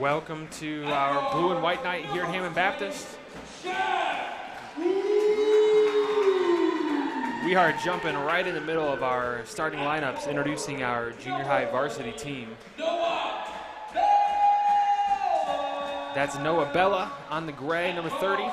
Welcome to our blue and white night here at Hammond Baptist. We are jumping right in the middle of our starting lineups, introducing our junior high varsity team. That's Noah Bella on the gray, number 30.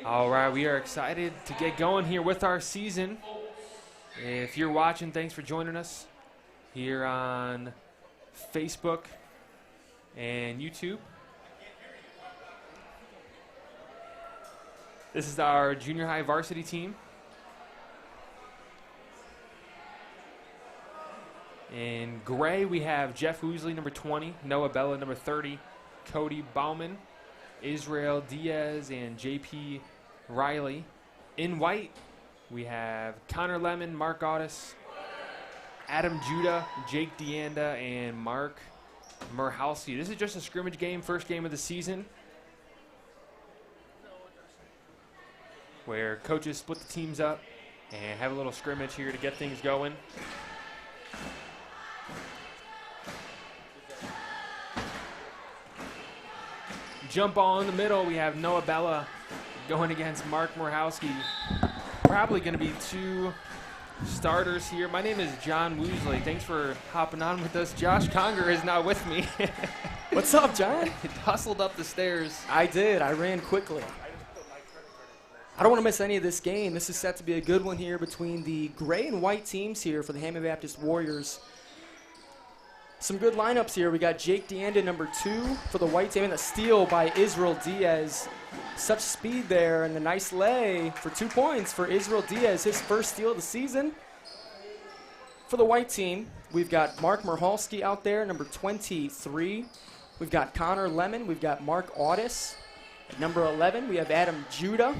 All right, we are excited to get going here with our season. If you're watching, thanks for joining us here on Facebook and YouTube. This is our junior high varsity team. In gray, we have Jeff Woosley, number 20, Noah Bella, number 30, Cody Bauman, Israel Diaz, and JP Riley. In white, we have Connor Lemon, Mark Audis, Adam Judah, Jake Deanda, and Mark Murhalski. This is just a scrimmage game, first game of the season, where coaches split the teams up and have a little scrimmage here to get things going. Jump ball in the middle, we have Noah Bella going against Mark Murhalski. Probably going to be two starters here. My name is John Woosley. Thanks for hopping on with us. Josh Conger is now with me. What's up, John? Hustled up the stairs. I did. I ran quickly. I don't want to miss any of this game. This is set to be a good one here between the gray and white teams here for the Hammond Baptist Warriors. Some good lineups here. We got Jake Deanda, number 2 for the white team, and a steal by Israel Diaz. Such speed there, and the nice lay for 2 points for Israel Diaz, his first steal of the season. For the white team, we've got Mark Murhalski out there, number 23. We've got Connor Lemon. We've got Mark Audis. At number 11, we have Adam Judah.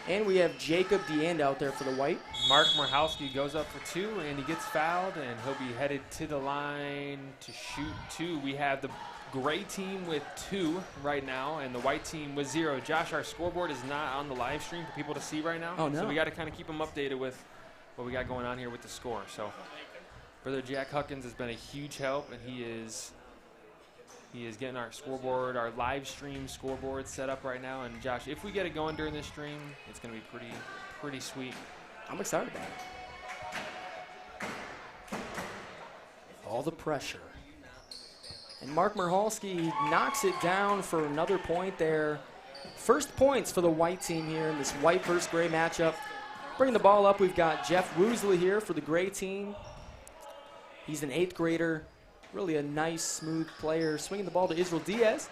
And we have Jacob Deanda out there for the white. Mark Murhalski goes up for 2, and he gets fouled, and he'll be headed to the line to shoot 2. We have the gray team with 2 right now, and the white team with 0. Josh, our scoreboard is not on the live stream for people to see right now. Oh, no. So we got to kind of keep them updated with what we got going on here with the score. So Brother Jack Huckins has been a huge help, and he is getting our scoreboard, our live stream scoreboard set up right now. And Josh, if we get it going during this stream, it's going to be pretty sweet. I'm excited about it. All the pressure. And Mark Murhalski knocks it down for another point there. First points for the white team here in this white versus gray matchup. Bringing the ball up, we've got Jeff Woosley here for the gray team. He's an 8th grader. Really a nice, smooth player. Swinging the ball to Israel Diaz.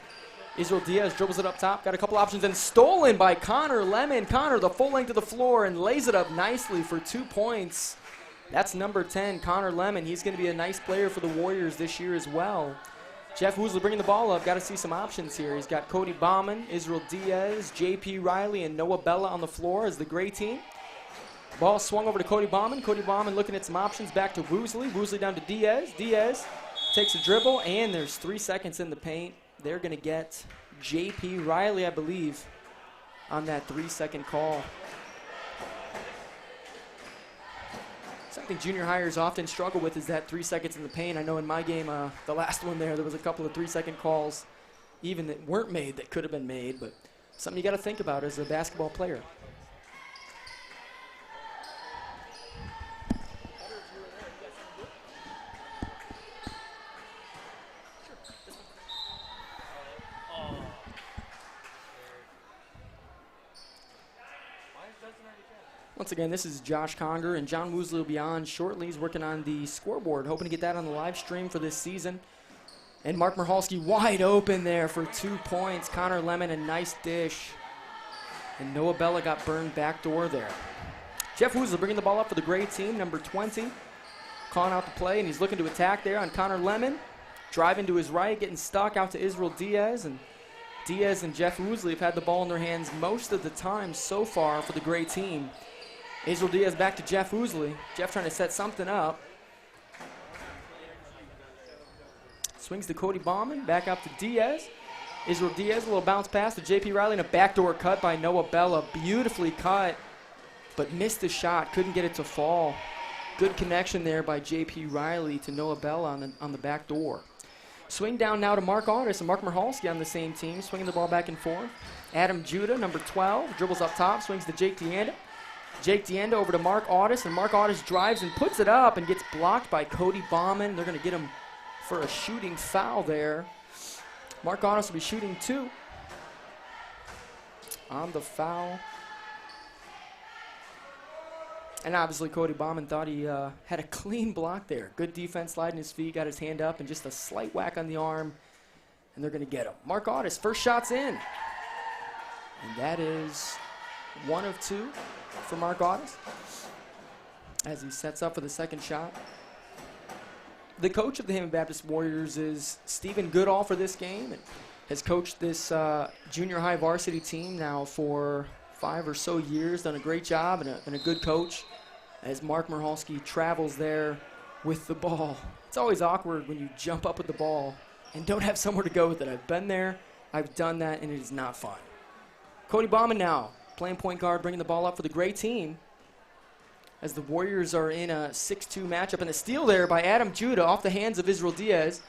Israel Diaz dribbles it up top. Got a couple options and stolen by Connor Lemon. Connor the full length of the floor and lays it up nicely for 2 points. That's number 10, Connor Lemon. He's going to be a nice player for the Warriors this year as well. Jeff Woosley bringing the ball up. Got to see some options here. He's got Cody Bauman, Israel Diaz, JP Riley, and Noah Bella on the floor as the gray team. Ball swung over to Cody Bauman. Cody Bauman looking at some options. Back to Woosley. Woosley down to Diaz. Diaz takes a dribble, and there's 3 seconds in the paint. They're going to get JP Riley, I believe, on that 3-second call. Something junior hires often struggle with is that 3 seconds in the paint. I know in my game, the last one there was a couple of 3-second calls, even that weren't made, that could have been made, but something you got to think about as a basketball player. Once again, this is Josh Conger, and John Woosley will be on shortly. He's working on the scoreboard, hoping to get that on the live stream for this season. And Mark Murhalski wide open there for 2 points. Connor Lemon, a nice dish. And Noah Bella got burned backdoor there. Jeff Woosley bringing the ball up for the gray team, number 20. Calling out the play, and he's looking to attack there on Connor Lemon. driving to his right, getting stuck out to Israel Diaz, and Diaz and Jeff Woosley have had the ball in their hands most of the time so far for the Gray team. Israel Diaz back to Jeff Woosley. Jeff trying to set something up. Swings to Cody Bauman, back up to Diaz. Israel Diaz, a little bounce pass to J.P. Riley, and a backdoor cut by Noah Bella. Beautifully cut, but missed the shot, couldn't get it to fall. Good connection there by J.P. Riley to Noah Bella on the back door. Swing down now to Mark Audis and Mark Marhalski on the same team, swinging the ball back and forth. Adam Judah, number 12, dribbles up top, swings to Jake DeAnda. Jake DeAnda over to Mark Audis, and Mark Audis drives and puts it up and gets blocked by Cody Bauman. They're going to get him for a shooting foul there. Mark Audis will be shooting 2 on the foul. And obviously Cody Bauman thought he had a clean block there. Good defense, sliding his feet, got his hand up, and just a slight whack on the arm, and they're going to get him. Mark Audis, first shot's in. And that is 1 of 2 for Mark Audis as he sets up for the second shot. The coach of the Hammond Baptist Warriors is Stephen Goodall for this game, and has coached this junior high varsity team now for 5 or so years, done a great job, and a good coach as Mark Marhalski travels there with the ball. It's always awkward when you jump up with the ball and don't have somewhere to go with it. I've been there, I've done that, and it is not fun. Cody Bauman now playing point guard, bringing the ball up for the Gray team as the Warriors are in a 6-2 matchup, and a steal there by Adam Judah off the hands of Israel Diaz.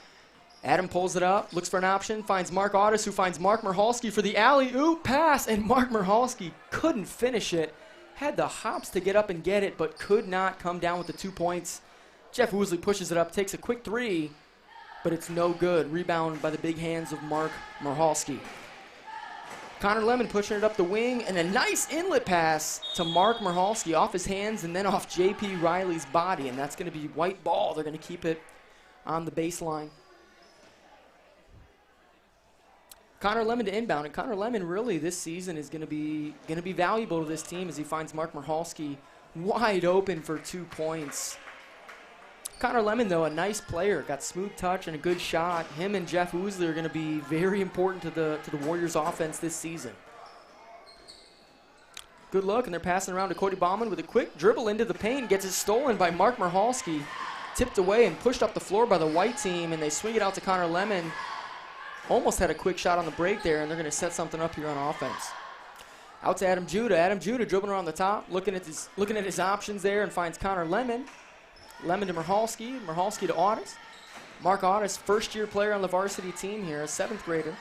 Adam pulls it up, looks for an option, finds Mark Audis, who finds Mark Marhalski for the alley-oop pass, and Mark Marhalski couldn't finish it. Had the hops to get up and get it, but could not come down with the 2 points. Jeff Woosley pushes it up, takes a quick 3, but it's no good. Rebound by the big hands of Mark Marhalski. Connor Lemon pushing it up the wing, and a nice inlet pass to Mark Marhalski off his hands and then off J.P. Riley's body, and that's going to be white ball. They're going to keep it on the baseline. Connor Lemon to inbound, and Connor Lemon really this season is going to be valuable to this team as he finds Mark Marhalski wide open for 2 points. Connor Lemon, though, a nice player, got smooth touch and a good shot. Him and Jeff Woosley are going to be very important to the Warriors' offense this season. Good look, and they're passing around to Cody Bauman with a quick dribble into the paint, gets it stolen by Mark Marhalski, tipped away and pushed up the floor by the white team, and they swing it out to Connor Lemon. Almost had a quick shot on the break there, and they're going to set something up here on offense. Out to Adam Judah. Adam Judah dribbling around the top, looking at his options there, and finds Connor Lemon. Lemon to Marhalski, Marhalski to Audis. Mark Audis, first-year player on the varsity team here, a 7th grader.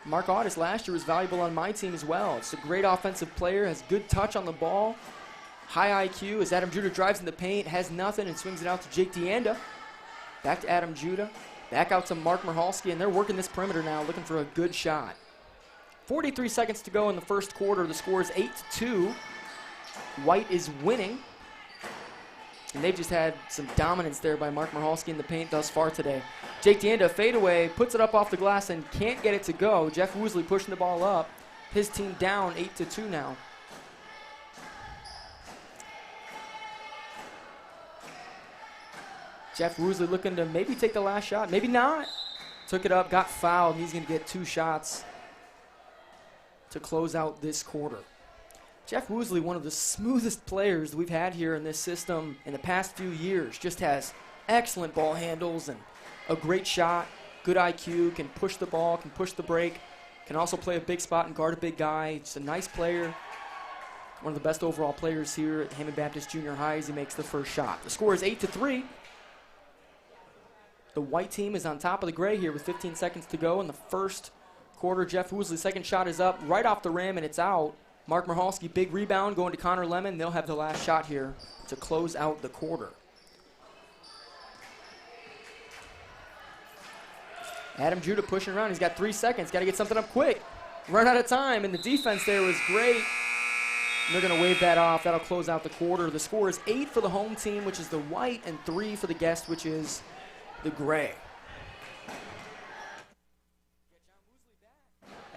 Mark Audis last year was valuable on my team as well. It's a great offensive player, has good touch on the ball, high IQ as Adam Judah drives in the paint, has nothing, and swings it out to Jake DeAnda. Back to Adam Judah, back out to Mark Marhalski, and they're working this perimeter now, looking for a good shot. 43 seconds to go in the first quarter. The score is 8-2. White is winning. And they've just had some dominance there by Mark Marhalski in the paint thus far today. Jake DeAnda, fadeaway, puts it up off the glass and can't get it to go. Jeff Woosley pushing the ball up. His team down 8-2 now. Jeff Woosley looking to maybe take the last shot. Maybe not. Took it up, got fouled, and he's going to get 2 shots to close out this quarter. Jeff Woosley, one of the smoothest players we've had here in this system in the past few years, just has excellent ball handles and a great shot, good IQ, can push the ball, can push the break, can also play a big spot and guard a big guy. Just a nice player, one of the best overall players here at Hammond Baptist Junior High as he makes the first shot. The score is 8-3. The white team is on top of the gray here with 15 seconds to go in the first quarter. Jeff Woosley's second shot is up right off the rim, and it's out. Mark Marhalski, big rebound going to Connor Lemon. They'll have the last shot here to close out the quarter. Adam Judah pushing around. He's got 3 seconds. Got to get something up quick. Run out of time, and the defense there was great. And they're going to wave that off. That'll close out the quarter. The score is 8 for the home team, which is the white, and 3 for the guest, which is the gray.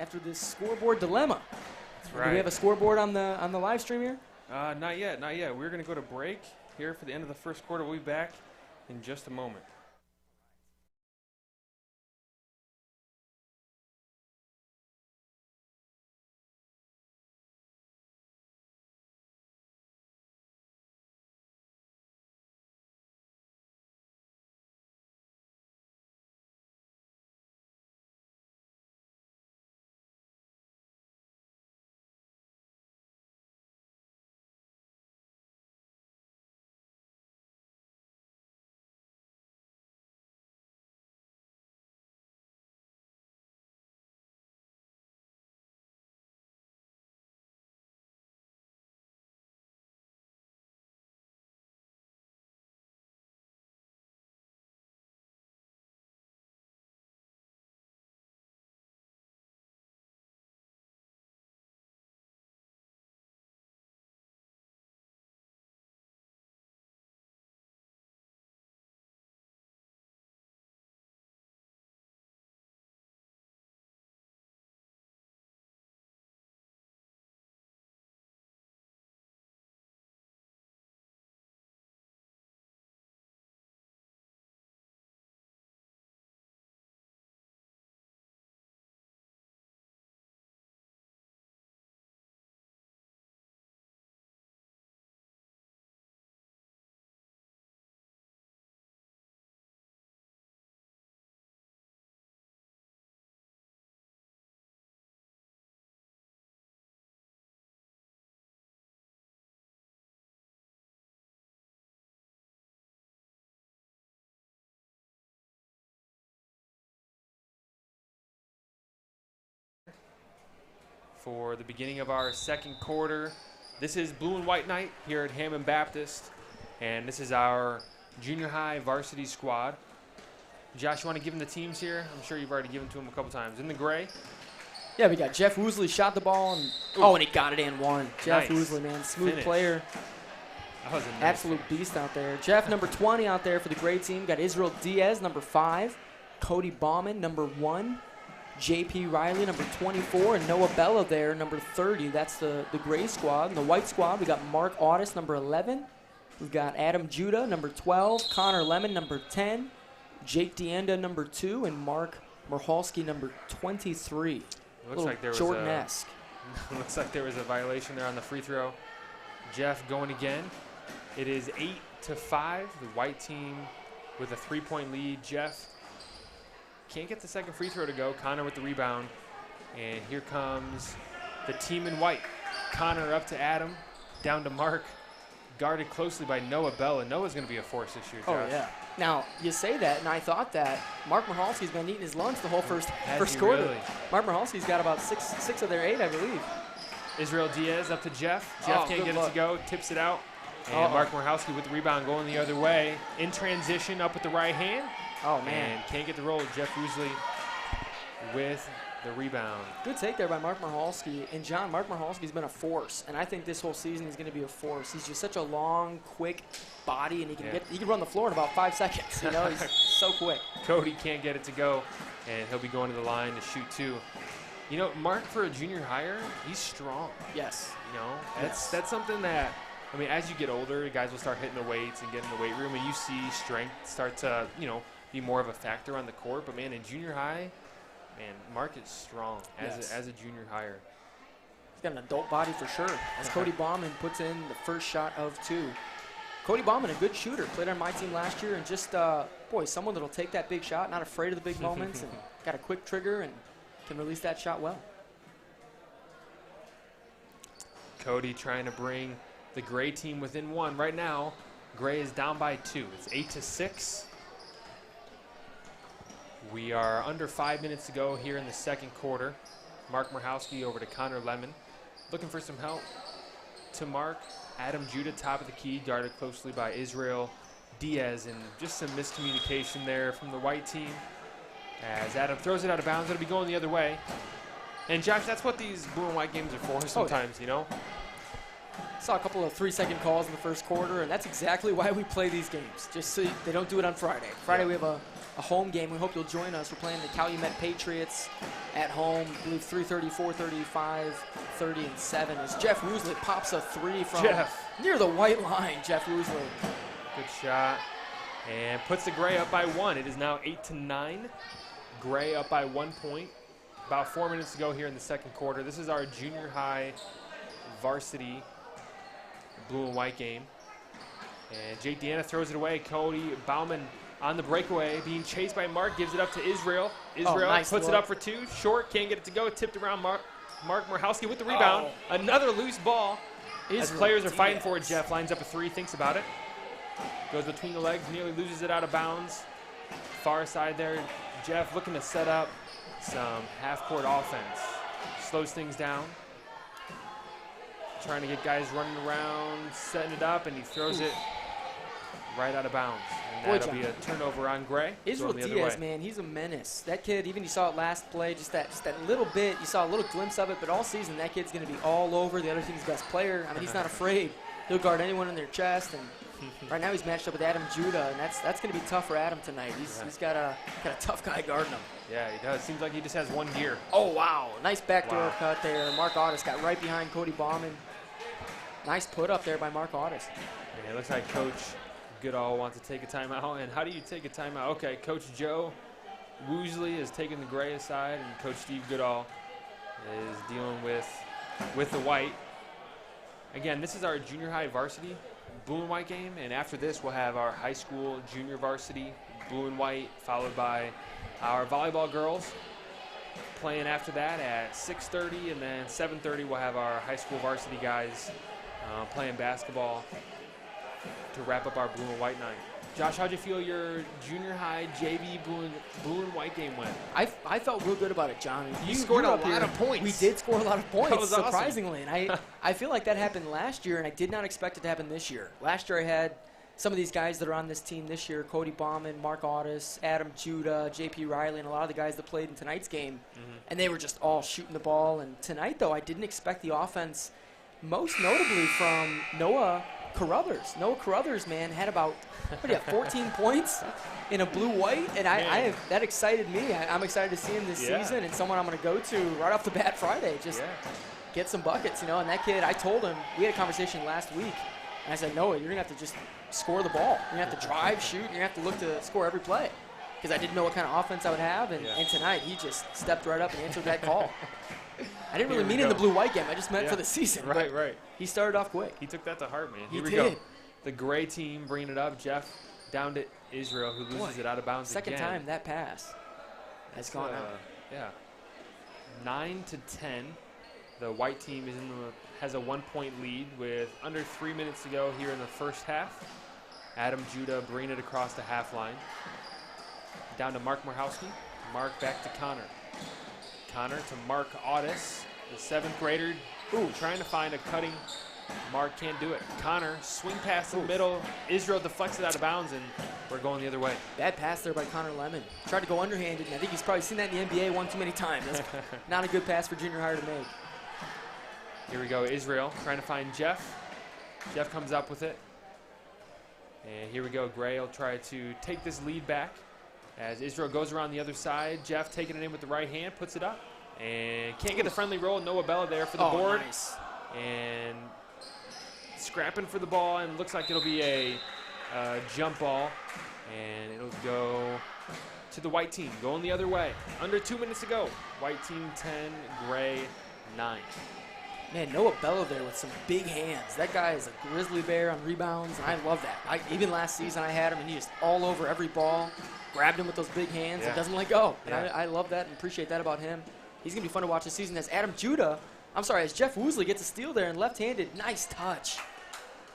After this scoreboard dilemma. That's right. Do we have a scoreboard on the live stream here? Not yet. We're going to go to break here for the end of the first quarter. We'll be back in just a moment. for the beginning of our second quarter. This is blue and white night here at Hammond Baptist, and this is our junior high varsity squad. Josh, you want to give them the teams here? I'm sure you've already given to them a couple times. In the gray. Yeah, we got Jeff Woosley shot the ball, and and he got it in one. Jeff Nice. Woosley, man, smooth Finish. player. That was a nice Absolute beast out there. Jeff, number 20 out there for the gray team. Got Israel Diaz, number 5. Cody Bauman, number 1. JP Riley, number 24. And Noah Bella there, number 30. That's the gray squad. In the white squad, we got Mark Audis, number 11. We've got Adam Judah, number 12. Connor Lemon, number 10. Jake DeAnda, number 2. And Mark Marhalski, number 23. Looks like there was Jordan-esque. looks like there was a violation there on the free throw. Jeff going again. It is 8-5. The white team with a 3-point lead. Jeff can't get the second free throw to go. Connor with the rebound. And here comes the team in white. Connor up to Adam. Down to Mark. Guarded closely by Noah Bella. Noah's going to be a force this year, Josh. Oh, yeah. Now, you say that, and I thought that Mark Marhalski's been eating his lunch the whole first quarter. Really? Mark Marhalski's got about six of their 8, I believe. Israel Diaz up to Jeff. Jeff can't get it to go. Tips it out. And Mark Marhalski with the rebound going the other way. In transition up with the right hand. Oh, man. And can't get the roll. Jeff Woosley with the rebound. Good take there by Mark Marhalski. And, John, Mark Marhalski's been a force. And I think this whole season he's going to be a force. He's just such a long, quick body, and he can run the floor in about 5 seconds. You know, he's so quick. Cody can't get it to go, and he'll be going to the line to shoot 2. You know, Mark, for a junior hire, he's strong. Yes. You know, that's something that, I mean, as you get older, guys will start hitting the weights and get in the weight room, and you see strength start to, you know, be more of a factor on the court. But, man, in junior high, man, Mark is strong as a junior hire. He's got an adult body for sure. As Cody Bauman puts in the first shot of 2. Cody Bauman, a good shooter, played on my team last year, and just, someone that'll take that big shot, not afraid of the big moments, and got a quick trigger and can release that shot well. Cody trying to bring the gray team within 1. Right now, gray is down by 2. It's 8-6. We are under 5 minutes to go here in the second quarter. Mark Marhalski over to Connor Lemon. Looking for some help to Mark. Adam Judah, top of the key, guarded closely by Israel Diaz. And just some miscommunication there from the white team. As Adam throws it out of bounds, it'll be going the other way. And, Josh, that's what these blue and white games are for sometimes, you know? Saw a couple of 3-second calls in the first quarter, and that's exactly why we play these games, just so they don't do it on Friday. Friday we have a home game. We hope you'll join us. We're playing the Calumet Patriots at home. I believe 3:30, 4:30, 5:30, and 7. As Jeff Woosley pops a 3 from near the white line. Jeff Woosley. Good shot. And puts the gray up by 1. It is now 8-9. Gray up by 1 point. About 4 minutes to go here in the second quarter. This is our junior high varsity blue and white game. And Jake DeAnda throws it away. Cody Bauman on the breakaway, being chased by Mark, gives it up to Israel. Israel puts it up for 2. Short, can't get it to go. Tipped around Mark Marhalski with the rebound. Another loose ball. As players are fighting for it, Jeff lines up a 3, thinks about it. Goes between the legs, nearly loses it out of bounds. Far side there. Jeff looking to set up some half-court offense. Slows things down. Trying to get guys running around, setting it up, and he throws it right out of bounds. And that'll be a turnover on Gray. Israel Diaz, man, he's a menace. That kid, even you saw it last play, just that little bit, you saw a little glimpse of it, but all season that kid's going to be all over the other team's best player. I mean, he's not afraid. He'll guard anyone in their chest, and right now he's matched up with Adam Judah, and that's going to be tough for Adam tonight. He's got a tough guy guarding him. Yeah, he does. Seems like he just has one gear. Oh, wow. Nice backdoor cut there. Mark Audis got right behind Cody Bauman. Nice put up there by Mark Audis. Yeah, it looks like Coach Goodall wants to take a timeout. And how do you take a timeout? Okay, Coach Joe Woosley is taking the gray aside, and Coach Steve Goodall is dealing with the white. Again, this is our junior high varsity blue and white game, and after this we'll have our high school junior varsity blue and white, followed by our volleyball girls playing after that at 6:30, and then 7:30 we'll have our high school varsity guys playing basketball to wrap up our blue and white night. Josh, how'd you feel your junior high JV blue and white game went? I felt real good about it, John. You scored a up lot here. of points. We did score a lot of points, was awesome. surprisingly. And I feel like that happened last year, and I did not expect it to happen this year. Last year I had some of these guys that are on this team this year, Cody Bauman, Mark Audis, Adam Judah, JP Riley, and a lot of the guys that played in tonight's game. And they were just all shooting the ball. And tonight, though, I didn't expect the offense, most notably from Noah Carruthers. Noah Carruthers, man, had about, what do you have, 14 points in a blue-white, and that excited me. I'm excited to see him this season, and someone I'm going to go to right off the bat Friday, just get some buckets, you know. And that kid, I told him, we had a conversation last week, and I said, Noah, you're going to have to just score the ball. You're going to have to drive, shoot, and you're going to have to look to score every play, because I didn't know what kind of offense I would have, and tonight he just stepped right up and answered that call. I didn't really mean in the blue-white game. I just meant for the season. Right. He started off quick. He took that to heart, man. He Here we did. go. The gray team bringing it up. Jeff down to Israel, who loses it out of bounds Second again. time that pass has gone out. Yeah. 9-10. The white team has a 1-point lead with under 3 minutes to go here in the first half. Adam Judah bringing it across the half line. Down to Mark Marhowski. Mark back to Connor. Connor to Mark Audis, the 7th grader. Ooh, trying to find a cutting. Mark can't do it. Connor, swing pass in the middle. Israel deflects it out of bounds, and we're going the other way. Bad pass there by Connor Lemon. Tried to go underhanded, and I think he's probably seen that in the NBA one too many times. That's not a good pass for junior higher to make. Here we go, Israel trying to find Jeff. Jeff comes up with it. And here we go, Gray will try to take this lead back. As Israel goes around the other side, Jeff taking it in with the right hand, puts it up. And can't get the friendly roll. Noah Bella there for the board. Nice. And scrapping for the ball, and looks like it'll be a jump ball. And it'll go to the white team, going the other way. Under 2 minutes to go. White team 10, Gray 9. Man, Noah Bella there with some big hands. That guy is a grizzly bear on rebounds, and I love that. Even last season I had him, and he just all over every ball. Grabbed him with those big hands and doesn't let go. And I love that and appreciate that about him. He's going to be fun to watch this season as as Jeff Woosley gets a steal there and left-handed. Nice touch.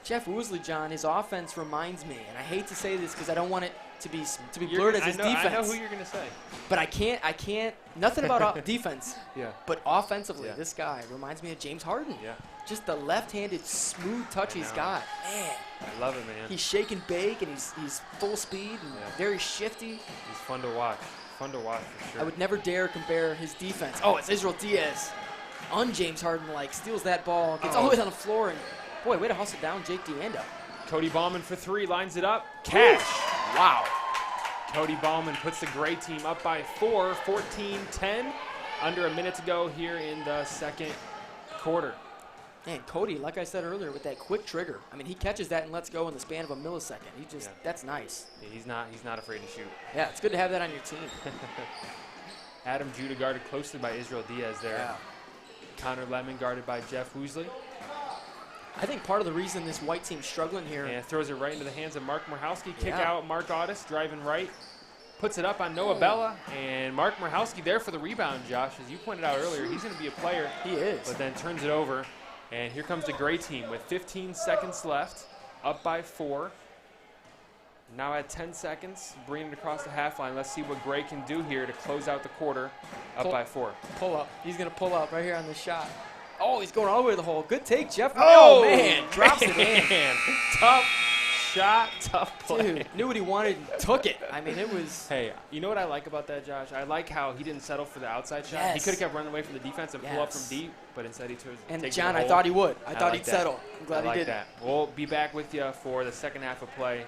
Jeff Woosley, John, his offense reminds me, and I hate to say this because I don't want it to be blurred as his defense. I know who you're going to say. But I can't, nothing about defense. Yeah. But offensively, this guy reminds me of James Harden. Yeah. Just the left-handed smooth touch he's got. Man. I love it, man. He's shake and bake, and he's full speed and very shifty. He's fun to watch. Fun to watch for sure. I would never dare compare his defense. Oh, it's Israel Diaz. Un-James Harden-like. Steals that ball. Gets all the way down the floor. And, boy, way to hustle down Jake DeAndo. Cody Bauman for 3. Lines it up. Cash. Ooh. Wow. Cody Bauman puts the gray team up by 4. 14-10. Under a minute to go here in the second quarter. Man, Cody, like I said earlier, with that quick trigger. I mean, he catches that and lets go in the span of a millisecond. That's nice. Yeah, he's not afraid to shoot. Yeah, it's good to have that on your team. Adam Judah guarded closely by Israel Diaz there. Yeah. Connor Lemon guarded by Jeff Woosley. I think part of the reason this white team's struggling here. And throws it right into the hands of Mark Marhowski. Kick out, Mark Audis driving right. Puts it up on Noah Bella. And Mark Marhowski there for the rebound, Josh. As you pointed out earlier, he's going to be a player. He is. But then turns it over. And here comes the gray team with 15 seconds left, up by 4. Now at 10 seconds, bringing it across the half line. Let's see what Gray can do here to close out the quarter, up by 4. Pull up. He's going to pull up right here on this shot. Oh, he's going all the way to the hole. Good take, Jeff. Oh, man. Drops it in. Tough shot, tough play. Dude, knew what he wanted and took it. I mean, it was. Hey, you know what I like about that, Josh? I like how he didn't settle for the outside shot. He could have kept running away from the defense and pull up from deep, but instead he chose to And take John, the I hole. thought he would. I thought like he'd that. settle. I'm glad I he like did. that. We'll be back with you for the second half of play.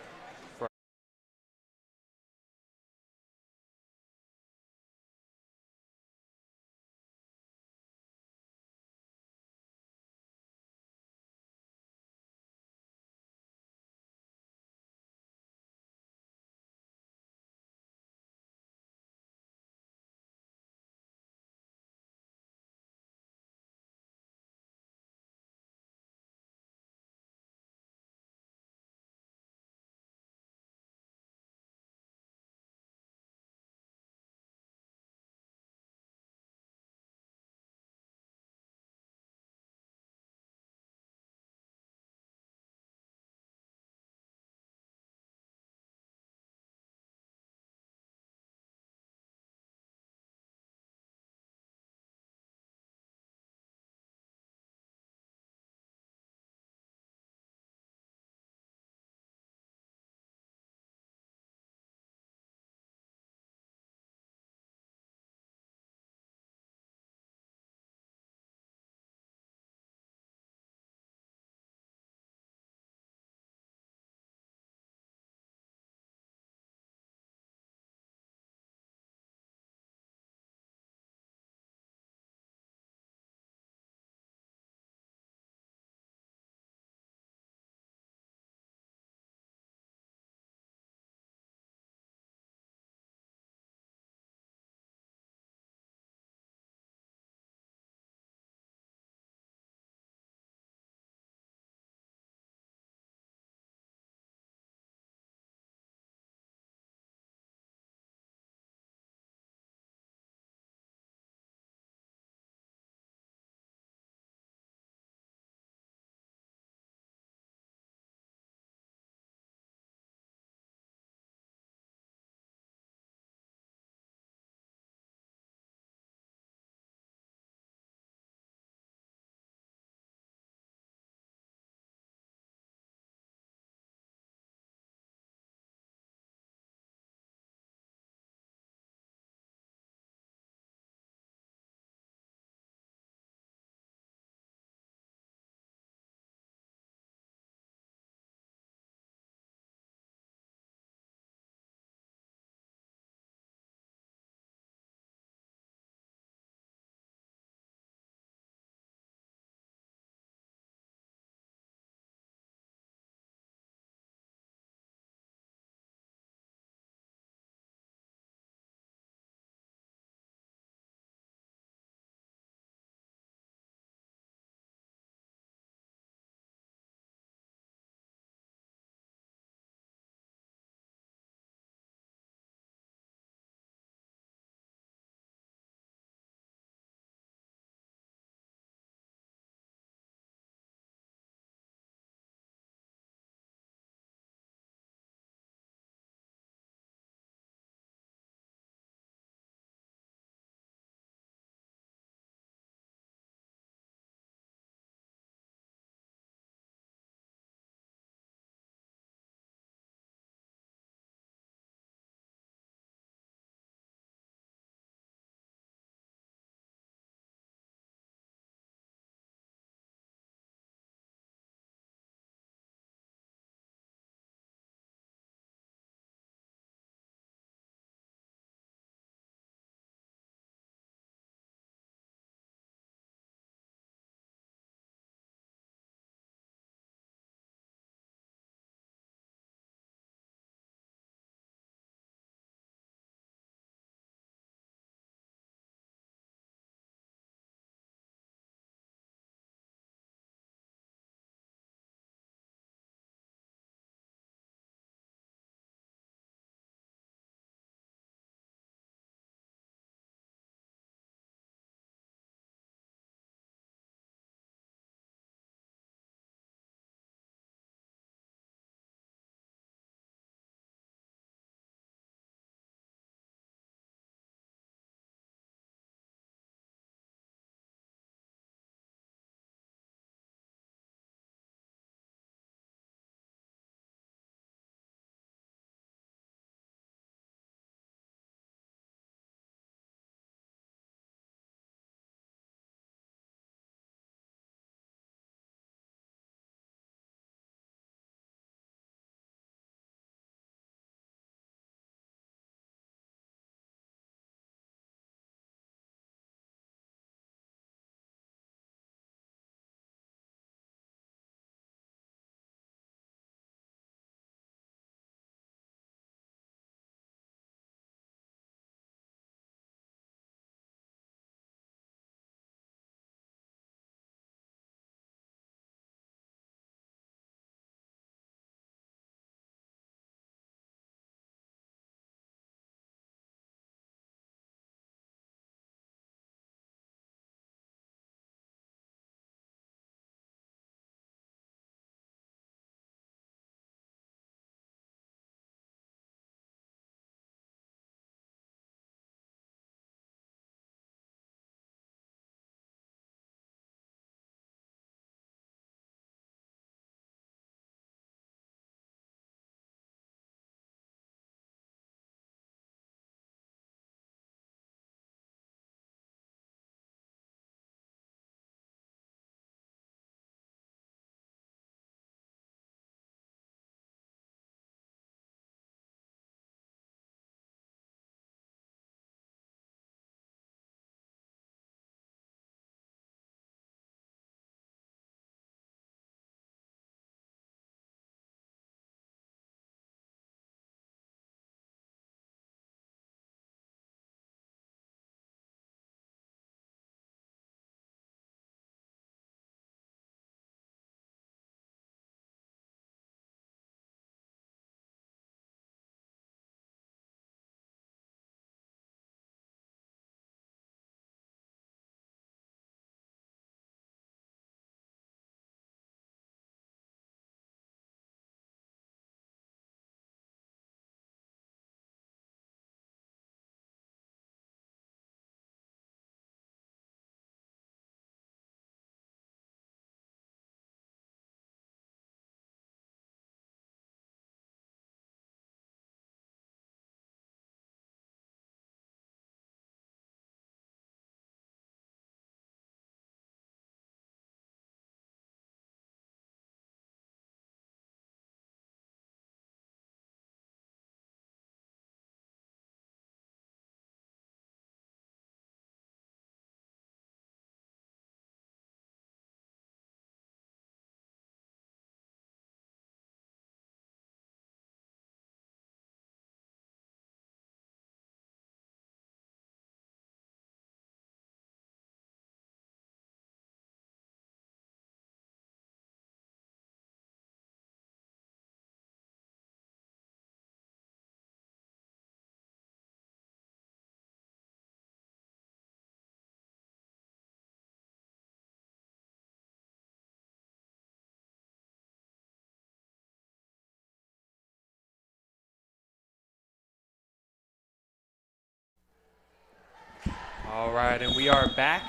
All right, and we are back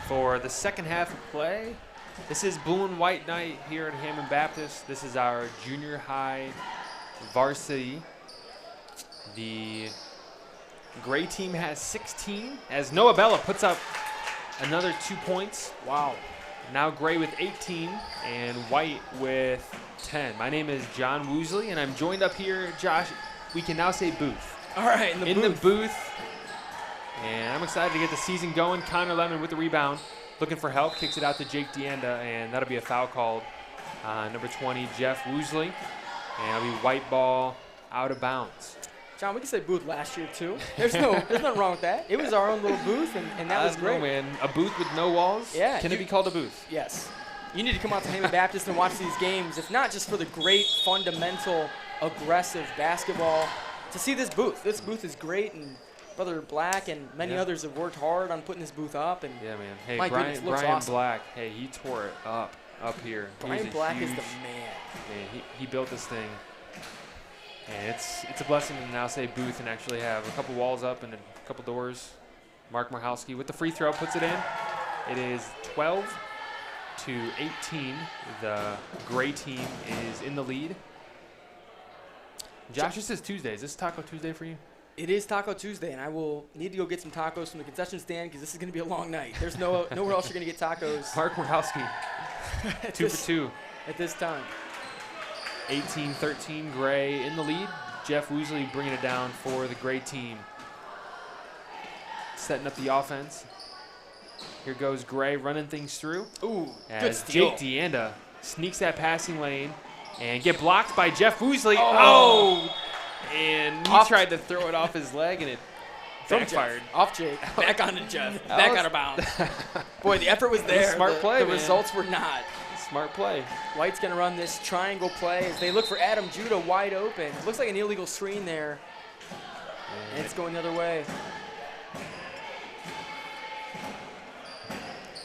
for the second half of play. This is Blue and White night here at Hammond Baptist. This is our junior high varsity. The gray team has 16 as Noah Bella puts up another 2 points. Wow. Now gray with 18 and white with 10. My name is John Woosley, and I'm joined up here, Josh, we can now say booth. All right, in the booth. And I'm excited to get the season going. Connor Lemon with the rebound, looking for help, kicks it out to Jake DeAnda, and that'll be a foul called. Number 20, Jeff Woosley, and it'll be white ball out of bounds. John, we can say booth last year too. There's nothing wrong with that. It was our own little booth, and that was great. Know, man. A booth with no walls? Yeah. Can it be called a booth? Yes. You need to come out to Hammond Baptist and watch these games, if not just for the great, fundamental, aggressive basketball, to see this booth. This booth is great, and Brother Black and many others have worked hard on putting this booth up. And yeah, man. Hey, Brian awesome. Black, hey, he tore it up here. Brian Black is the man. Man, he built this thing. And it's a blessing to now say booth and actually have a couple walls up and a couple doors. Mark Marhalski with the free throw puts it in. It is 12-18. The gray team is in the lead. Josh, this is Tuesday. Is this Taco Tuesday for you? It is Taco Tuesday, and I will need to go get some tacos from the concession stand because this is going to be a long night. There's nowhere else you're going to get tacos. Mark Marhalski, 2 for 2 at this time. 18-13, gray in the lead. Jeff Woosley bringing it down for the gray team. Setting up the offense. Here goes Gray running things through. Ooh, as good steal. Jake DeAnda sneaks that passing lane and get blocked by Jeff Woosley. Oh! And he tried to throw it off his leg and it backfired. Off Jake. Back onto Jeff. Back out of bounds. Boy, the effort was there. Smart play, The man. results were not. Smart play. White's going to run this triangle play as they look for Adam Judah wide open. Looks like an illegal screen there. And it's going the other way.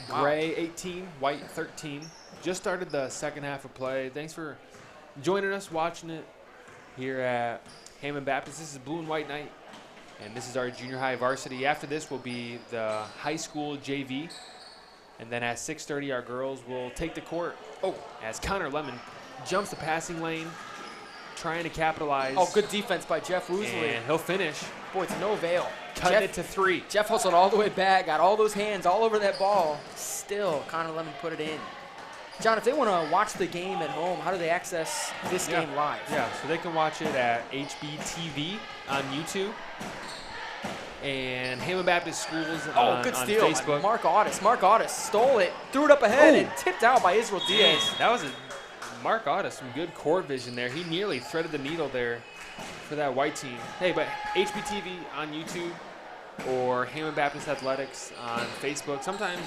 Gray 18, White 13. Just started the second half of play. Thanks for joining us, watching it here at Hammond Baptist. This is Blue and White night, and this is our junior high varsity. After this will be the high school JV, and then at 6:30 our girls will take the court. As Connor Lemon jumps the passing lane, trying to capitalize. Good defense by Jeff Woosley. And he'll finish. Boy, it's no avail. Cutting it to 3. Jeff hustled all the way back, got all those hands all over that ball. Still, Connor Lemon put it in. John, if they want to watch the game at home, how do they access this game live? Yeah, so they can watch it at HBTV on YouTube and Hammond Baptist Schools on Facebook. Mark Audis stole it, threw it up ahead, and tipped out by Israel Diaz. That was Mark Audis, some good court vision there. He nearly threaded the needle there for that white team. Hey, but HBTV on YouTube or Hammond Baptist Athletics on Facebook. Sometimes,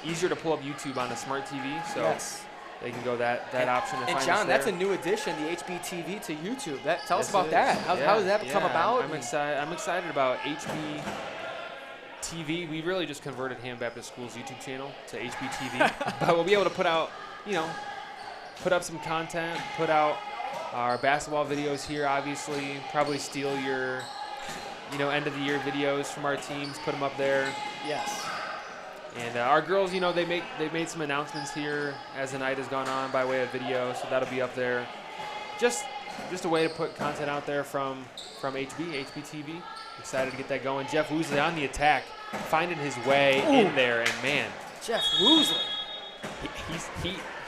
easier to pull up YouTube on a smart TV, so they can go that option. And John, that's a new addition, the HBTV to YouTube. Tell us about that. How does that come about? I'm excited about HBTV. We really just converted Hammond Baptist School's YouTube channel to HBTV, but we'll be able to put out, put up some content, put out our basketball videos here. Obviously, probably steal your, end of the year videos from our teams, put them up there. Yes. And our girls, they made some announcements here as the night has gone on by way of video, so that'll be up there. Just a way to put content out there from HBTV. Excited to get that going. Jeff Woosley on the attack, finding his way in there, and man, Jeff Woosley.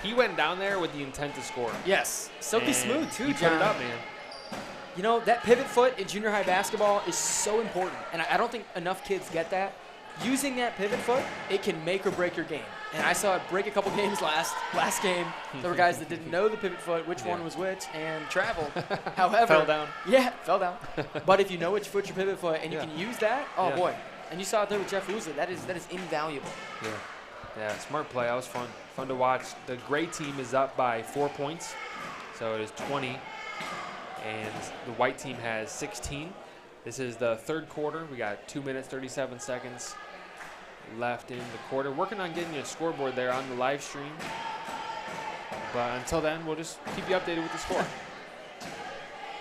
He went down there with the intent to score. Yes, silky smooth too, He John. put it up, man. That pivot foot in junior high basketball is so important, and I don't think enough kids get that. Using that pivot foot, it can make or break your game. And I saw it break a couple games last game. There were guys that didn't know the pivot foot, which one was which, and traveled. However, fell down. Yeah, fell down. But if you know which foot's your pivot foot and you can use that, boy. And you saw it there with Jeff Woosley. That is invaluable. Yeah, smart play. That was fun to watch. The gray team is up by 4 points, so it is 20, and the white team has 16. This is the third quarter. We got 2 minutes, 37 seconds left in the quarter. Working on getting you a scoreboard there on the live stream. But until then, we'll just keep you updated with the score.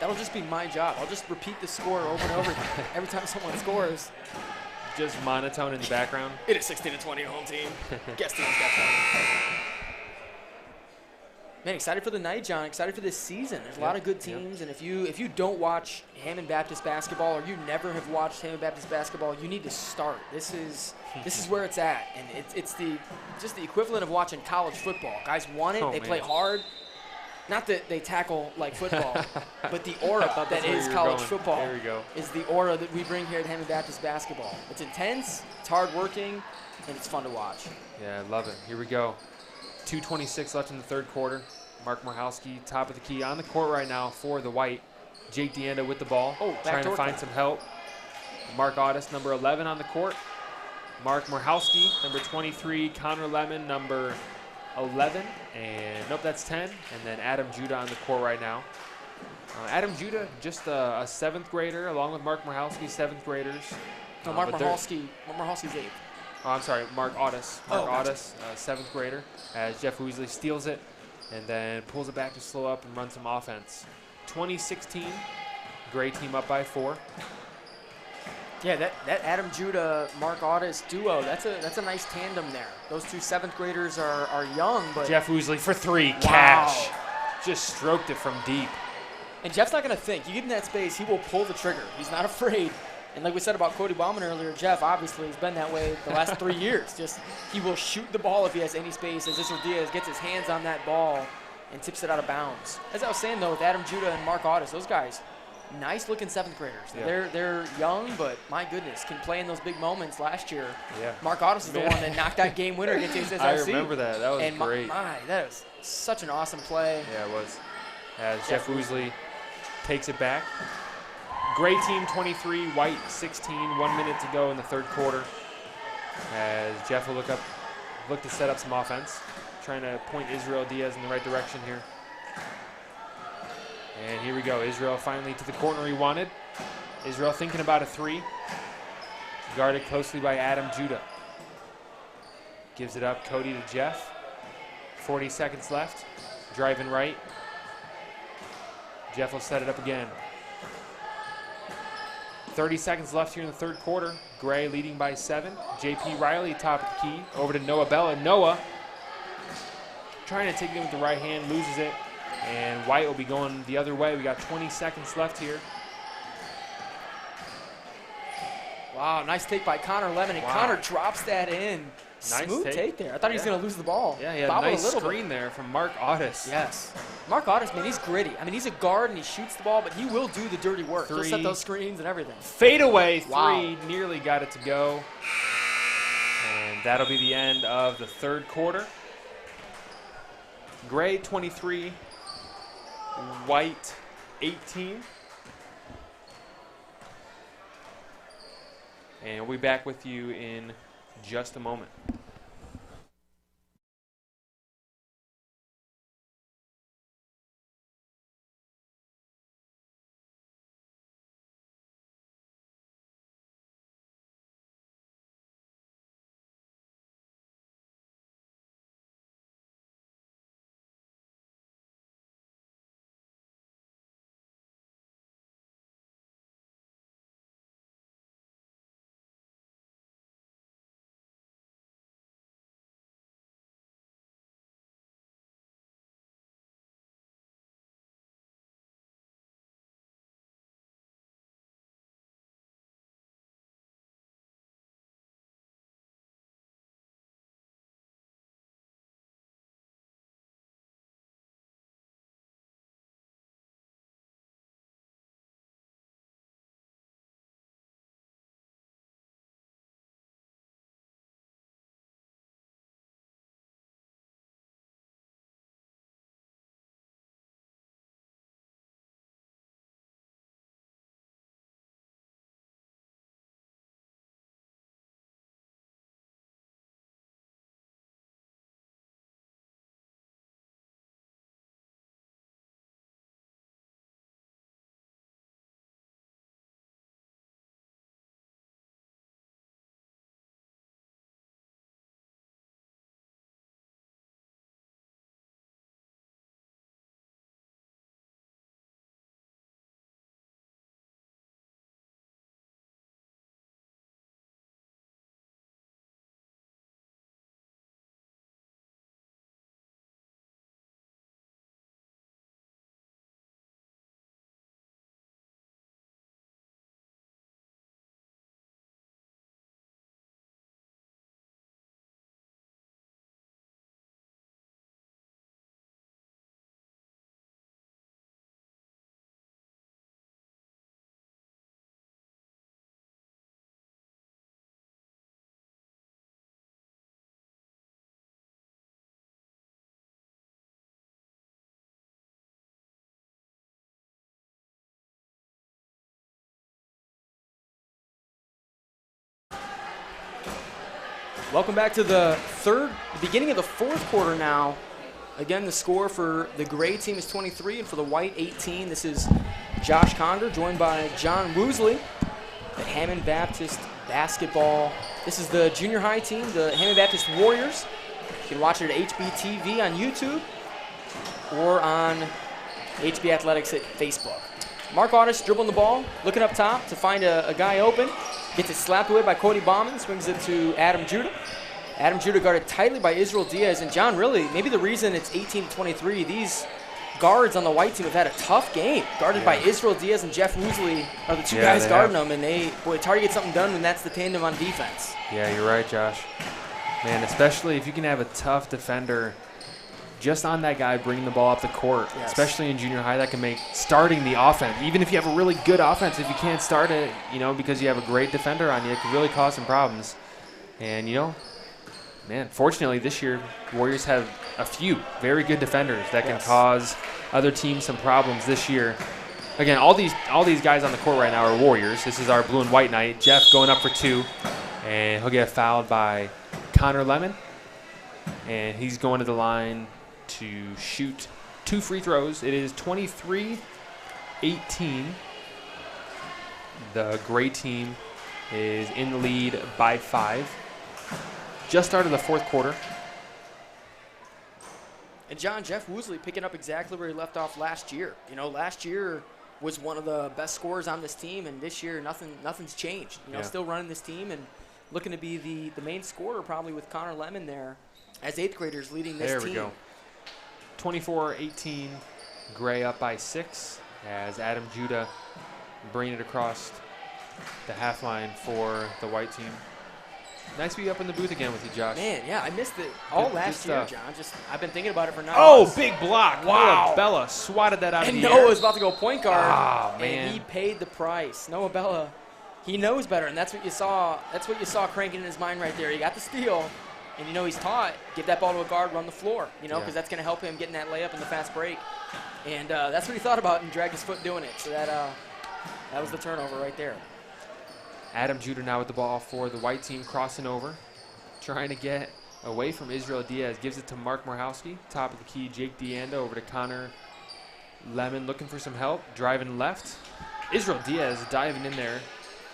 That'll just be my job. I'll just repeat the score over and over again every time someone scores. just monotone in the background. It is 16-20 home team. Guest team's got 20. Man, excited for the night, John. Excited for this season. There's a lot of good teams, and if you don't watch Hammond Baptist basketball, or you never have watched Hammond Baptist basketball, you need to start. This is where it's at, and it's just the equivalent of watching college football. Guys want it. They play hard. Not that they tackle like football, but the aura that is college football is the aura that we bring here at Hammond Baptist basketball. It's intense, it's hard-working, and it's fun to watch. Yeah, I love it. Here we go. 2:26 left in the third quarter. Mark Marhalski, top of the key, on the court right now for the White. Jake Deanda with the ball, trying to find some help. Mark Audis, number 11, on the court. Mark Marhalski, number 23. Connor Lemon, number 11. And nope, that's 10. And then Adam Judah on the court right now. Adam Judah, just a 7th grader, along with Mark Marhalski, 7th graders. No, Mark Marhalski's 8th. Oh, I'm sorry, Mark Audis. Audis, 7th grader, as Jeff Weasley steals it and then pulls it back to slow up and run some offense. 2016, Gray team up by 4. Yeah, that Adam Judah, Mark Audis duo, that's a nice tandem there. Those two 7th graders are young, but Jeff Weasley for 3, cash. Just stroked it from deep. And Jeff's not going to think. You give him that space, he will pull the trigger. He's not afraid. And like we said about Cody Bauman earlier, Jeff obviously has been that way the last 3 years. Just he will shoot the ball if he has any space, as Israel Diaz gets his hands on that ball and tips it out of bounds. As I was saying, though, with Adam Judah and Mark Audis, those guys, nice-looking 7th graders. Yeah. They're young, but my goodness, can play in those big moments last year. Yeah. Mark Audis is the one that knocked that game winner against USSRC. I remember that. That was great. That was such an awesome play. Yeah, it was. As Jeff Weasley takes it back. Gray team 23, White 16, 1 minute to go in the third quarter. As Jeff will look to set up some offense, trying to point Israel Diaz in the right direction here. And here we go. Israel finally to the corner he wanted. Israel thinking about a 3. Guarded closely by Adam Judah. Gives it up, Cody to Jeff. 40 seconds left. Driving right. Jeff will set it up again. 30 seconds left here in the third quarter. Gray leading by 7. J.P. Riley top of the key. Over to Noah Bella. Noah trying to take it with the right hand, loses it. And White will be going the other way. We got 20 seconds left here. Wow, nice take by Connor Lemon. And Connor drops that in. Nice Smooth take there. I thought he was going to lose the ball. Yeah, he had a nice screen there from Mark Audis. Yes. Mark Audis, man, he's gritty. I mean, he's a guard and he shoots the ball, but he will do the dirty work. He'll set those screens and everything. Fade away 3. Nearly got it to go. And that'll be the end of the third quarter. Gray 23, White 18. And we'll be back with you in just a moment. Welcome back to the beginning of the fourth quarter now. Again, the score for the gray team is 23, and for the white, 18. This is Josh Conger, joined by John Woosley at Hammond Baptist Basketball. This is the junior high team, the Hammond Baptist Warriors. You can watch it at HBTV on YouTube or on HB Athletics at Facebook. Mark Audis dribbling the ball, looking up top to find a guy open. Gets it slapped away by Cody Bauman, swings it to Adam Judah. Adam Judah guarded tightly by Israel Diaz. And John, really, maybe the reason it's 18-23, these guards on the white team have had a tough game. Guarded by Israel Diaz and Jeff Woosley are the two guys guarding them. And it's hard to get something done when that's the tandem on defense. Yeah, you're right, Josh. Man, especially if you can have a tough defender just on that guy bringing the ball up the court, especially in junior high, that can make starting the offense, even if you have a really good offense, if you can't start it, because you have a great defender on you, it can really cause some problems. And, man, fortunately this year, the Warriors have a few very good defenders that can cause other teams some problems this year. Again, all these guys on the court right now are Warriors. This is our blue and white night. Jeff going up for two, and he'll get fouled by Connor Lemon, and he's going to the line to shoot 2 free throws. It is 23-18. The gray team is in the lead by 5. Just started the fourth quarter. And John, Jeff Woosley picking up exactly where he left off last year. Last year was one of the best scorers on this team, and this year nothing's changed. Still running this team and looking to be the main scorer probably with Connor Lemon there as 8th graders leading this team. There we go. 24-18, Gray up by 6 as Adam Judah bringing it across the half line for the white team. Nice to be up in the booth again with you, Josh. Man, yeah, I missed it all last year, John. I've been thinking about it for 9 months. Oh, big block. Wow. Noah Bella swatted that out of the air. And Noah was about to go point guard. Oh, man. And he paid the price. Noah Bella, he knows better, and that's what you saw. That's what you saw cranking in his mind right there. He got the steal. And he's taught, give that ball to a guard, run the floor, because that's going to help him getting that layup in the fast break. And that's what he thought about and dragged his foot doing it. So that was the turnover right there. Adam Judah now with the ball for the white team, crossing over, trying to get away from Israel Diaz. Gives it to Mark Morhowski, top of the key. Jake Deanda over to Connor Lemon, looking for some help, driving left. Israel Diaz diving in there.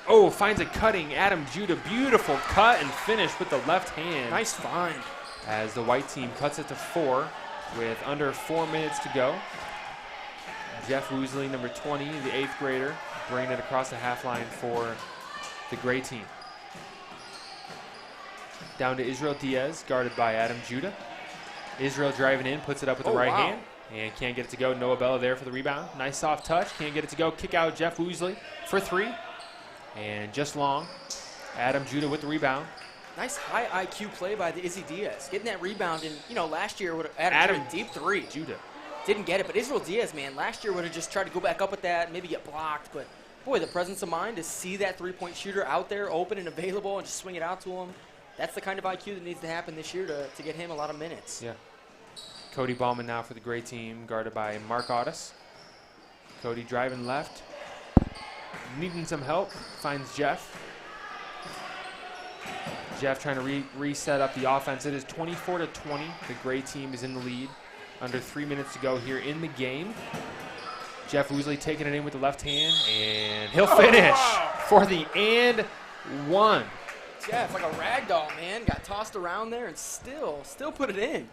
Oh, finds a cutting Adam Judah. Beautiful cut and finish with the left hand. Nice find. As the white team cuts it to 4 with under 4 minutes to go. Jeff Woosley, number 20, the 8th grader, bringing it across the half line for the gray team. Down to Israel Diaz, guarded by Adam Judah. Israel driving in, puts it up with the right hand. And can't get it to go. Noah Bella there for the rebound. Nice soft touch. Can't get it to go. Kick out Jeff Woosley for 3. And just long. Adam Judah with the rebound. Nice high IQ play by the Izzy Diaz. Getting that rebound, and, last year would have Adam deep 3. Judah. Didn't get it, but Israel Diaz, man, last year would have just tried to go back up with that, maybe get blocked. But, boy, the presence of mind to see that three-point shooter out there open and available and just swing it out to him. That's the kind of IQ that needs to happen this year to get him a lot of minutes. Yeah. Cody Bauman now for the gray team, guarded by Mark Audis. Cody driving left. Needing some help, finds Jeff. Jeff trying to reset up the offense. It is 24-20. The gray team is in the lead. Under 3 minutes to go here in the game. Jeff Woosley taking it in with the left hand, and he'll finish for the and 1. Jeff, like a rag doll, man. Got tossed around there and still put it in.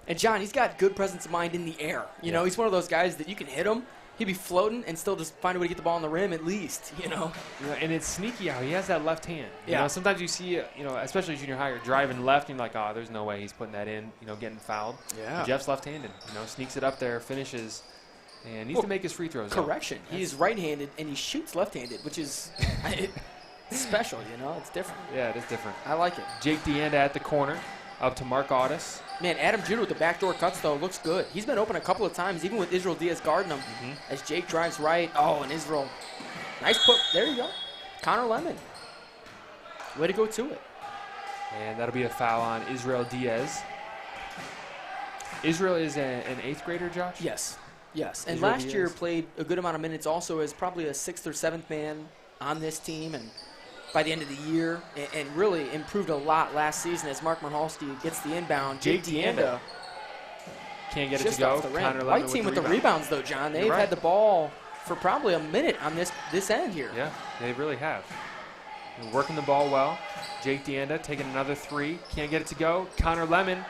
And, John, he's got good presence of mind in the air. He's one of those guys that you can hit him. He'd be floating and still just find a way to get the ball on the rim at least, And it's sneaky how he has that left hand. Yeah. Sometimes you see, especially junior high, you're driving left, and you're like, oh, there's no way he's putting that in, getting fouled. Yeah. And Jeff's left-handed, sneaks it up there, finishes, and needs to make his free throws. Correction. He's right-handed, and he shoots left-handed, which is special, It's different. Yeah, it is different. I like it. Jake Deanda at the corner, up to Mark Audis. Man, Adam Judah with the backdoor cuts, though, looks good. He's been open a couple of times, even with Israel Diaz guarding him. As Jake drives right. Oh, and Israel. Nice put. There you go. Connor Lemon. Way to go to it. And that'll be a foul on Israel Diaz. Israel is an 8th grader, Josh? Yes. And Israel last year played a good amount of minutes also as probably a 6th or 7th man on this team. And by the end of the year and really improved a lot last season as Mark Michalski gets the inbound. Jake Deanda can't get it just to go. off the rim. White team with the rebounds, though, John. They've had the ball for probably a minute on this end here. Yeah, they really have. They're working the ball well. Jake Deanda taking another three. Can't get it to go. Connor Lemon,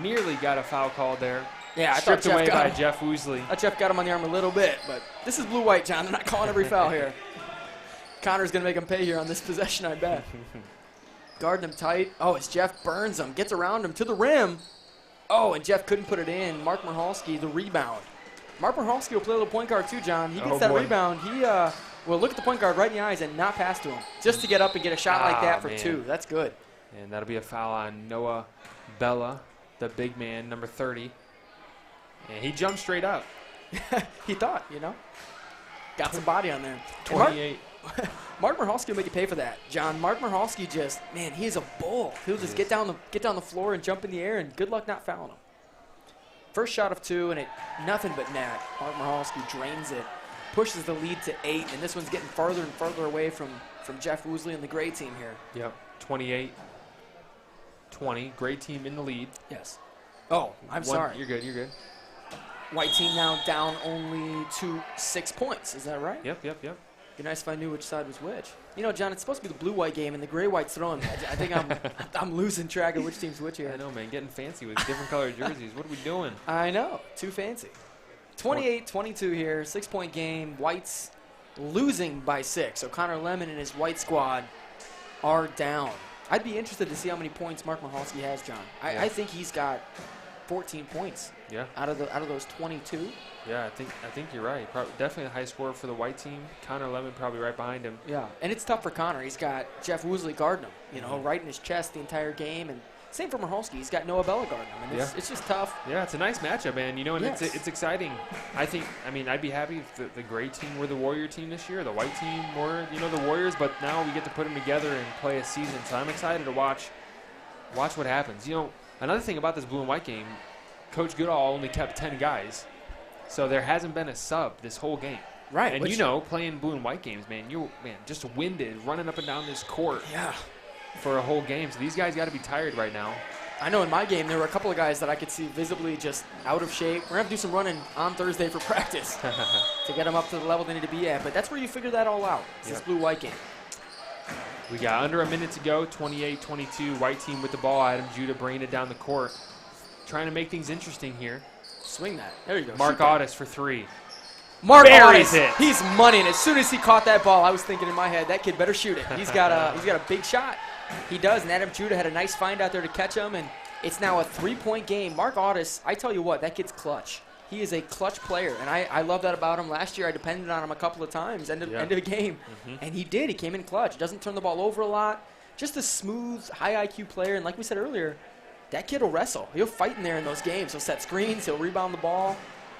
nearly got a foul called there. Yeah, I stripped thought away by Jeff Woosley. Jeff got him on the arm a little bit, but this is blue-white, John. They're not calling every foul here. Connor's going to make him pay here on this possession, I bet. Guarding him tight. Oh, as Jeff burns him, gets around him to the rim. Oh, and Jeff couldn't put it in. Mark Michalski, the rebound. Mark Michalski will play a little point guard too, John. He gets that rebound. He will look at the point guard right in the eyes and not pass to him, just to get up and get a shot like that for two. That's good. And that'll be a foul on Noah Bella, the big man, number 30. And he jumped straight up. He thought, got some body on there. 28. Mark Michalski will make you pay for that, John. Mark Michalski just, man, he is a bull. He'll just get down the floor and jump in the air, and good luck not fouling him. First shot of two, and nothing but net. Mark Michalski drains it, pushes the lead to 8, and this one's getting farther and farther away from Jeff Woosley and the Gray team here. Yep, 28-20. Gray team in the lead. Yes. Oh, I'm sorry. You're good. You're good. White team now down only to 6 points. Is that right? Yep. It'd be nice if I knew which side was which. John, it's supposed to be the blue-white game, and the gray-white's throwing me. I think I'm losing track of which team's which here. I know, man. Getting fancy with different colored jerseys. What are we doing? I know. Too fancy. 28-22 here. 6-point game. White's losing by 6. So Connor Lemon and his White squad are down. I'd be interested to see how many points Mark Michalski has, John. I think he's got 14 points. Yeah. Out of those 22. Yeah, I think you're right. Definitely a high scorer for the White team. Connor Lemon probably right behind him. Yeah, and it's tough for Connor. He's got Jeff Woosley guarding him, right in his chest the entire game. And same for Michalski. He's got Noah Bella guarding him. And it's just tough. Yeah, it's a nice matchup, man. And it's exciting. I'd be happy if the Gray team were the Warrior team this year. The White team were, the Warriors. But now we get to put them together and play a season. So I'm excited to watch what happens. Another thing about this blue and white game, Coach Goodall only kept 10 guys. So there hasn't been a sub this whole game. Right. And playing blue and white games, man, just winded, running up and down this court for a whole game. So these guys got to be tired right now. I know in my game there were a couple of guys that I could see visibly just out of shape. We're going to have to do some running on Thursday for practice to get them up to the level they need to be at. But that's where you figure that all out. It's this blue-white game. We got under a minute to go, 28-22. White team with the ball. Adam Judah bringing it down the court. Trying to make things interesting here. Swing that. There you go. Mark Audis for 3. Mark Audis, he's money, and as soon as he caught that ball, I was thinking in my head, that kid better shoot it. He's got a big shot. He does, and Adam Judah had a nice find out there to catch him, and it's now a 3-point game. Mark Audis, I tell you what, that kid's clutch. He is a clutch player, and I love that about him. Last year I depended on him a couple of times, end of the game, and he did. He came in clutch. Doesn't turn the ball over a lot. Just a smooth, high IQ player, and like we said earlier, that kid will wrestle. He'll fight in there in those games. He'll set screens. He'll rebound the ball.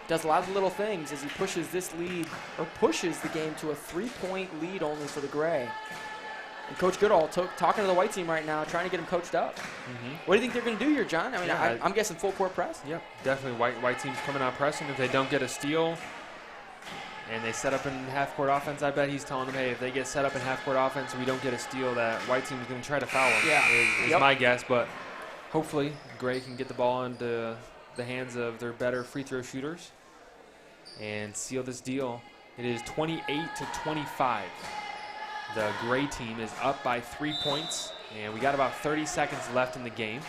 Does a lot of little things as he pushes this lead, or pushes the game to a 3-point lead only for the Gray. And Coach Goodall talking to the White team right now, trying to get him coached up. What do you think they're going to do here, John? I'm guessing full court press. Yep, definitely. White team's coming out pressing. If they don't get a steal and they set up in half-court offense, I bet he's telling them, hey, if they get set up in half-court offense and we don't get a steal, that White team's going to try to foul them. Yeah. Is my guess, but hopefully Gray can get the ball into the hands of their better free throw shooters and seal this deal. It is 28-25. The Gray team is up by 3 points, and we got about 30 seconds left in the game.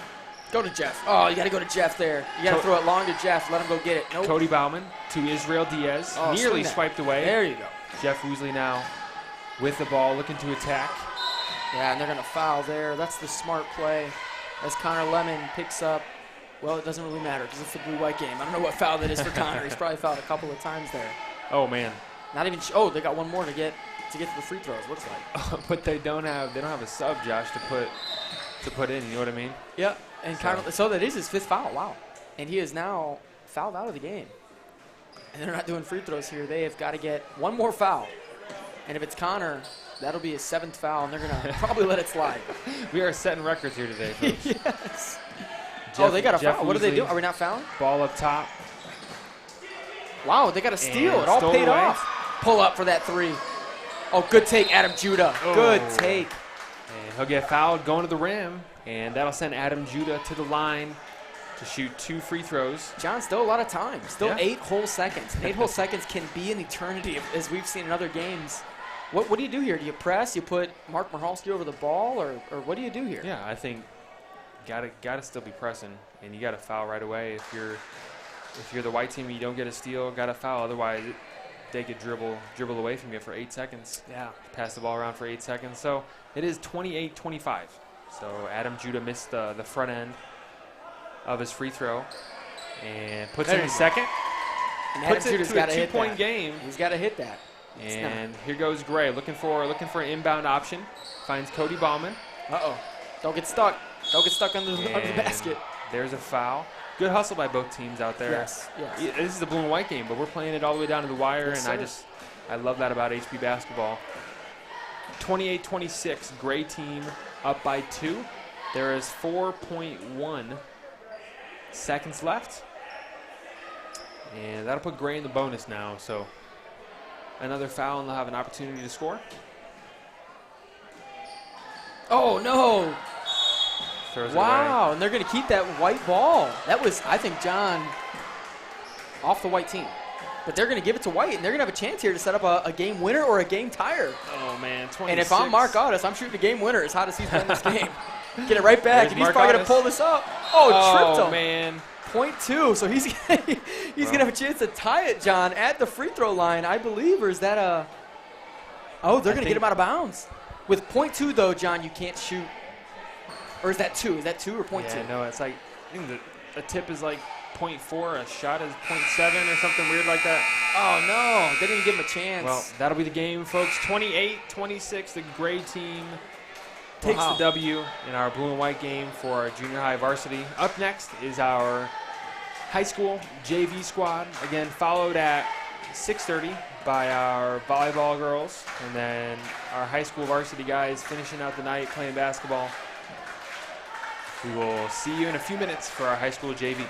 Go to Jeff. Oh, you got to go to Jeff there. You got to throw it long to Jeff. Let him go get it. Nope. Cody Bauman to Israel Diaz. Nearly swiped away. There you go. Jeff Woosley now with the ball, looking to attack. Yeah, and they're going to foul there. That's the smart play as Connor Lemon picks up. Well, it doesn't really matter because it's a blue-white game. I don't know what foul that is for Connor. He's probably fouled a couple of times there. Oh, man. Not even. They got one more to get to the free throws. Looks like. But they don't have a sub, Josh, to put in. You know what I mean? Yeah. And so that is his 5th foul. Wow. And he is now fouled out of the game. And they're not doing free throws here. They have got to get one more foul. And if it's Connor, that'll be his 7th foul, and they're going to probably let it slide. We are setting records here today, folks. Yes. They got a foul. What do they do? Are we not fouling? Ball up top. Wow, they got a steal. It all paid off. Pull up for that 3. Oh, good take, Adam Judah. Good take. he'll get fouled going to the rim, and that'll send Adam Judah to the line to shoot 2 free throws. John, still a lot of time. Still Yeah. 8 whole seconds. 8 whole seconds can be an eternity, as we've seen in other games. What do you do here? Do you press? You put Mark Michalski over the ball, or what do you do here? Yeah, I think gotta still be pressing, and you gotta foul right away. If you're the white team and you don't get a steal, gotta foul. Otherwise, they could dribble away from you for 8 seconds. Yeah. Pass the ball around for 8 seconds. So it is 28-25. So Adam Judah missed the front end of his free throw and puts in his second. And Adam Puts it Judah's to a gotta hit 2-point that. game. He's got to hit that. It's And here goes Gray looking for an inbound option. Finds Cody Bauman. Uh-oh. Don't get stuck. Don't get stuck under the And basket. There's a foul. Good hustle by both teams out there. Yes. Yeah, this is a blue and white game, but we're playing it all the way down to the wire, Yes, and sir. I love that about HB basketball. 28-26, Gray team up by 2. There is 4.1 seconds left, and that'll put Gray in the bonus now. So another foul, and they'll have an opportunity to score. Oh, no. Throws it away. Wow, and they're going to keep that white ball. That was, I think, John, off the white team. But they're going to give it to white, and they're going to have a chance here to set up a game winner or a game tire. Oh, man, 26. And if I'm Mark Audis, I'm shooting a game winner as hot as he's been in this game. Get it right back, There's and he's Mark probably going Audis. to pull this up. Oh, tripped him. man. .2, so he's going to have a chance to tie it, John, at the free throw line, I believe, or is that a – oh, they're going to get him out of bounds. With .2, though, John, you can't shoot. Or is that 2? Is that 2 or .2? Yeah, no, it's like, I think the tip is like .4, a shot is .7 or something weird like that. Oh, no. They didn't give him a chance. Well, that'll be the game, folks. 28-26, the Gray team takes Wow. the W in our blue and white game for our junior high varsity. Up next is our high school JV squad, again followed at 6:30 by our volleyball girls, and then our high school varsity guys finishing out the night playing basketball. We will see you in a few minutes for our high school JV.